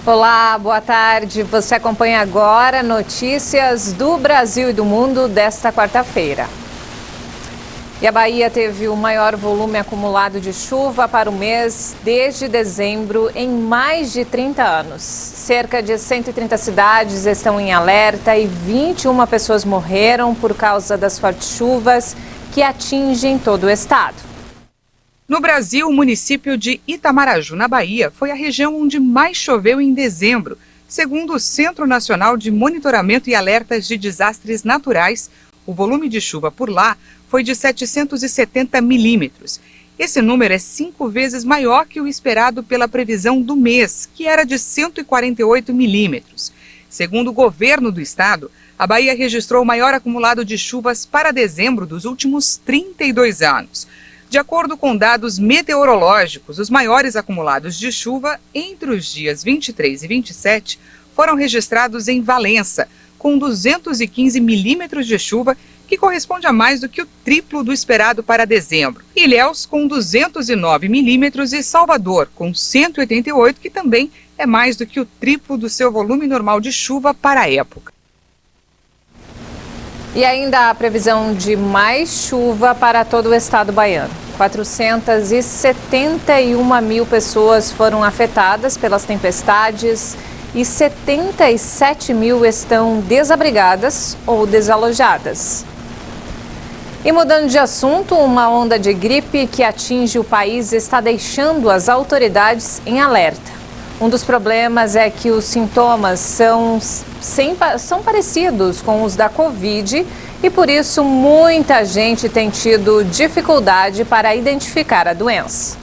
Olá, boa tarde. Você acompanha agora notícias do Brasil e do mundo desta quarta-feira. E a Bahia teve o maior volume acumulado de chuva para o mês desde dezembro em mais de 30 anos. Cerca de 130 cidades estão em alerta e 21 pessoas morreram por causa das fortes chuvas que atingem todo o estado. No Brasil, o município de Itamaraju, na Bahia, foi a região onde mais choveu em dezembro. Segundo o Centro Nacional de Monitoramento e Alertas de Desastres Naturais, o volume de chuva por lá foi de 770 milímetros. Esse número é 5 vezes maior que o esperado pela previsão do mês, que era de 148 milímetros. Segundo o governo do estado, a Bahia registrou o maior acumulado de chuvas para dezembro dos últimos 32 anos. De acordo com dados meteorológicos, os maiores acumulados de chuva entre os dias 23 e 27 foram registrados em Valença, com 215 milímetros de chuva, que corresponde a mais do que o triplo do esperado para dezembro. Ilhéus, com 209 milímetros, e Salvador, com 188, que também é mais do que o triplo do seu volume normal de chuva para a época. E ainda a previsão de mais chuva para todo o estado baiano. 471 mil pessoas foram afetadas pelas tempestades e 77 mil estão desabrigadas ou desalojadas. E mudando de assunto, uma onda de gripe que atinge o país está deixando as autoridades em alerta. Um dos problemas é que os sintomas são parecidos com os da Covid e, por isso, muita gente tem tido dificuldade para identificar a doença.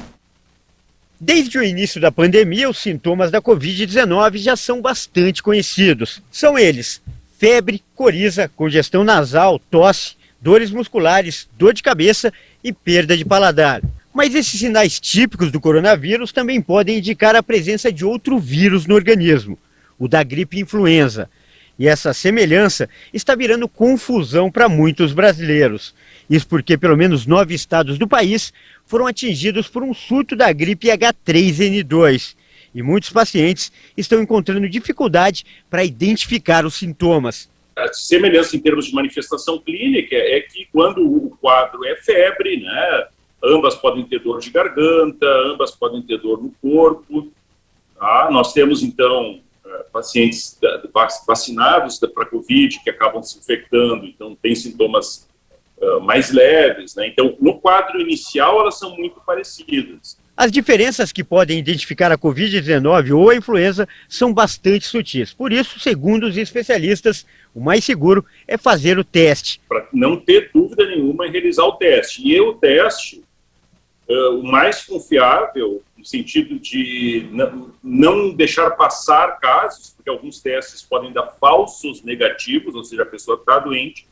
Desde o início da pandemia, os sintomas da Covid-19 já são bastante conhecidos. São eles: febre, coriza, congestão nasal, tosse, dores musculares, dor de cabeça e perda de paladar. Mas esses sinais típicos do coronavírus também podem indicar a presença de outro vírus no organismo, o da gripe influenza. E essa semelhança está virando confusão para muitos brasileiros. Isso porque pelo menos 9 estados do país foram atingidos por um surto da gripe H3N2. E muitos pacientes estão encontrando dificuldade para identificar os sintomas. A semelhança em termos de manifestação clínica é que quando o quadro é febre, né, ambas podem ter dor de garganta, ambas podem ter dor no corpo. Tá? Nós temos, então, pacientes vacinados para Covid que acabam se infectando, então tem sintomas mais leves, né? Então, no quadro inicial, elas são muito parecidas. As diferenças que podem identificar a Covid-19 ou a influenza são bastante sutis. Por isso, segundo os especialistas, o mais seguro é fazer o teste. Para não ter dúvida nenhuma em realizar o teste. E o teste, o mais confiável, no sentido de não deixar passar casos, porque alguns testes podem dar falsos negativos, ou seja, a pessoa está doente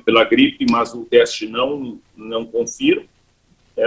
pela gripe, mas o teste não confirma.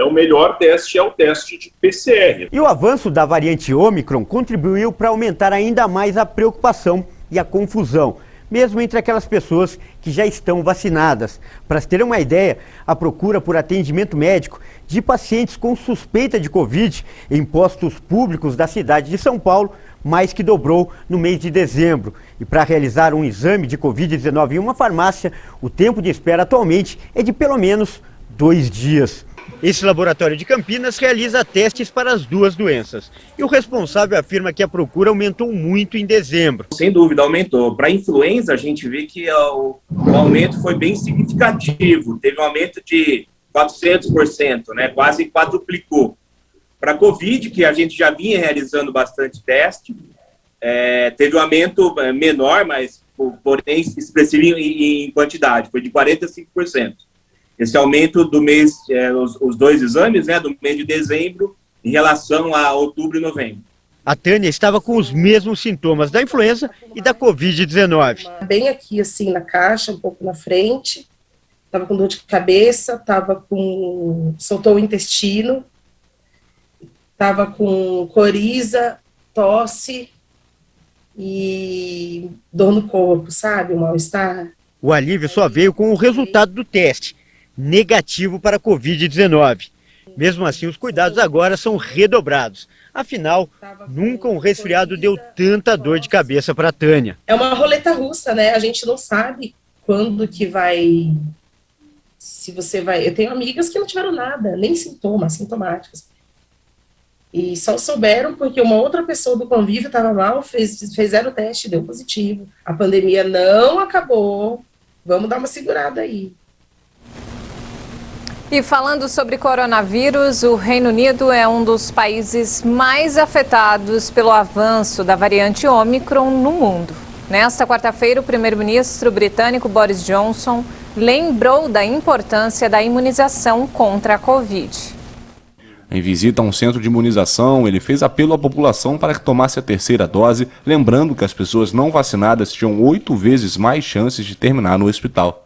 O melhor teste é o teste de PCR. E o avanço da variante Ômicron contribuiu para aumentar ainda mais a preocupação e a confusão, mesmo entre aquelas pessoas que já estão vacinadas. Para se ter uma ideia, a procura por atendimento médico de pacientes com suspeita de Covid em postos públicos da cidade de São Paulo mais que dobrou no mês de dezembro. E para realizar um exame de Covid-19 em uma farmácia, o tempo de espera atualmente é de pelo menos 2 dias. Esse laboratório de Campinas realiza testes para as duas doenças. E o responsável afirma que a procura aumentou muito em dezembro. Sem dúvida, aumentou. Para a influenza, a gente vê que o aumento foi bem significativo. Teve um aumento de 400%, né? Quase quadruplicou. Para a Covid, que a gente já vinha realizando bastante teste, teve um aumento menor, mas porém expressivo em quantidade, foi de 45%. Esse aumento do mês, os 2 exames, né, do mês de dezembro, em relação a outubro e novembro. A Tânia estava com os mesmos sintomas da influenza e da Covid-19. Bem aqui, assim, na caixa, um pouco na frente. Estava com dor de cabeça, soltou o intestino, estava com coriza, tosse e dor no corpo, sabe? Um mal-estar. O alívio só veio com o resultado do teste, negativo para a Covid-19. Mesmo assim, os cuidados agora são redobrados. Afinal, nunca um resfriado deu tanta dor de cabeça para Tânia. É uma roleta russa, né? A gente não sabe quando que vai... Se você vai... Eu tenho amigas que não tiveram nada, nem sintomas, sintomáticas. E só souberam porque uma outra pessoa do convívio estava mal, fizeram o teste, deu positivo. A pandemia não acabou. Vamos dar uma segurada aí. E falando sobre coronavírus, o Reino Unido é um dos países mais afetados pelo avanço da variante Ômicron no mundo. Nesta quarta-feira, o primeiro-ministro britânico Boris Johnson lembrou da importância da imunização contra a Covid. Em visita a um centro de imunização, ele fez apelo à população para que tomasse a terceira dose, lembrando que as pessoas não vacinadas tinham 8 vezes mais chances de terminar no hospital.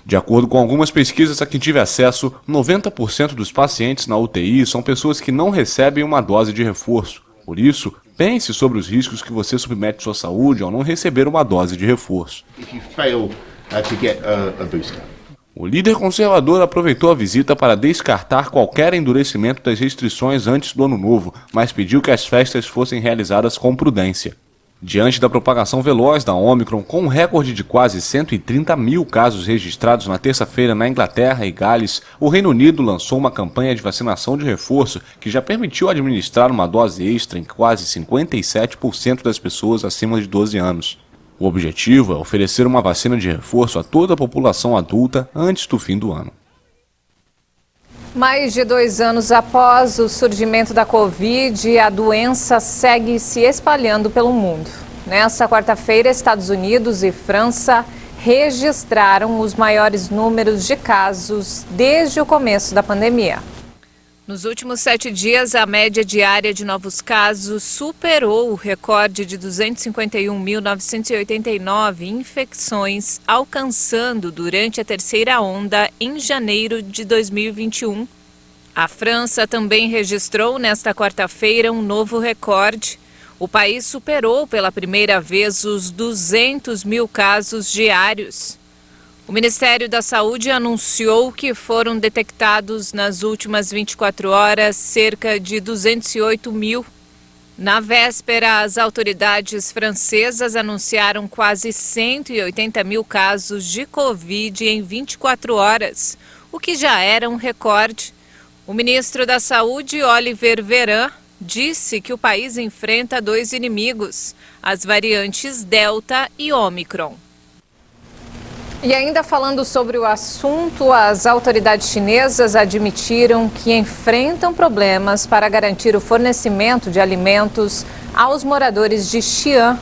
De acordo com algumas pesquisas a que tive acesso, 90% dos pacientes na UTI são pessoas que não recebem uma dose de reforço. Por isso, pense sobre os riscos que você submete sua saúde ao não receber uma dose de reforço. O líder conservador aproveitou a visita para descartar qualquer endurecimento das restrições antes do Ano Novo, mas pediu que as festas fossem realizadas com prudência. Diante da propagação veloz da Ômicron, com um recorde de quase 130 mil casos registrados na terça-feira na Inglaterra e Gales, o Reino Unido lançou uma campanha de vacinação de reforço que já permitiu administrar uma dose extra em quase 57% das pessoas acima de 12 anos. O objetivo é oferecer uma vacina de reforço a toda a população adulta antes do fim do ano. Mais de 2 anos após o surgimento da Covid, a doença segue se espalhando pelo mundo. Nesta quarta-feira, Estados Unidos e França registraram os maiores números de casos desde o começo da pandemia. Nos últimos 7 dias, a média diária de novos casos superou o recorde de 251.989 infecções, alcançando durante a terceira onda em janeiro de 2021. A França também registrou nesta quarta-feira um novo recorde. O país superou pela primeira vez os 200 mil casos diários. O Ministério da Saúde anunciou que foram detectados nas últimas 24 horas cerca de 208 mil. Na véspera, as autoridades francesas anunciaram quase 180 mil casos de Covid em 24 horas, o que já era um recorde. O ministro da Saúde, Olivier Véran, disse que o país enfrenta 2 inimigos, as variantes Delta e Ômicron. E ainda falando sobre o assunto, as autoridades chinesas admitiram que enfrentam problemas para garantir o fornecimento de alimentos aos moradores de Xi'an.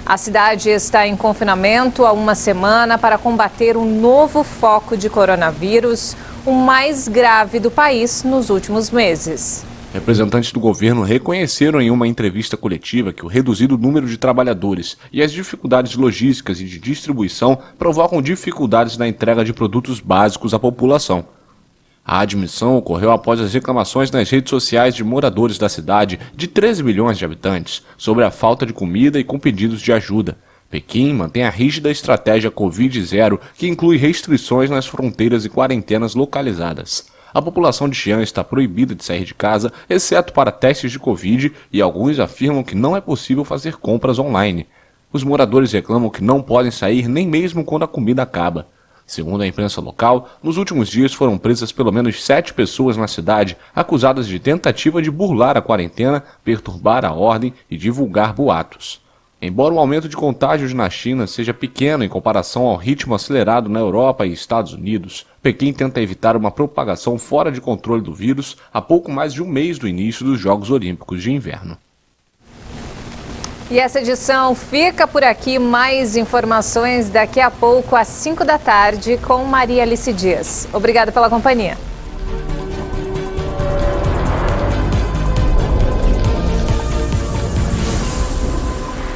A cidade está em confinamento há uma semana para combater um novo foco de coronavírus, o mais grave do país nos últimos meses. Representantes do governo reconheceram em uma entrevista coletiva que o reduzido número de trabalhadores e as dificuldades logísticas e de distribuição provocam dificuldades na entrega de produtos básicos à população. A admissão ocorreu após as reclamações nas redes sociais de moradores da cidade, de 13 milhões de habitantes, sobre a falta de comida e com pedidos de ajuda. Pequim mantém a rígida estratégia Covid-0, que inclui restrições nas fronteiras e quarentenas localizadas. A população de Xi'an está proibida de sair de casa, exceto para testes de Covid, e alguns afirmam que não é possível fazer compras online. Os moradores reclamam que não podem sair nem mesmo quando a comida acaba. Segundo a imprensa local, nos últimos dias foram presas pelo menos 7 pessoas na cidade, acusadas de tentativa de burlar a quarentena, perturbar a ordem e divulgar boatos. Embora o aumento de contágios na China seja pequeno em comparação ao ritmo acelerado na Europa e Estados Unidos, Pequim tenta evitar uma propagação fora de controle do vírus há pouco mais de um mês do início dos Jogos Olímpicos de Inverno. E essa edição fica por aqui. Mais informações daqui a pouco às 5 da tarde com Maria Alice Dias. Obrigada pela companhia.